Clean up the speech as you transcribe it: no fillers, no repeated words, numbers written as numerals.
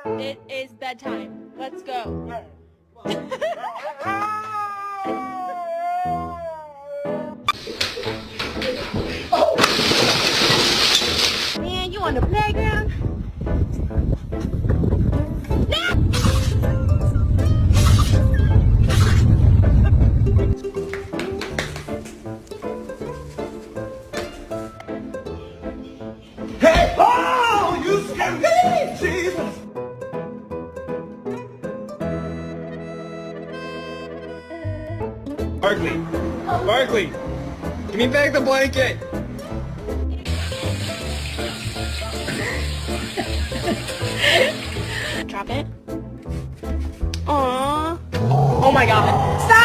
It is bedtime. Let's go. Man, you on the playground? Hey! Oh, you scared me! Jesus! Barkley! Barkley! Give me back the blanket! Drop it. Aww. Oh my god. Stop!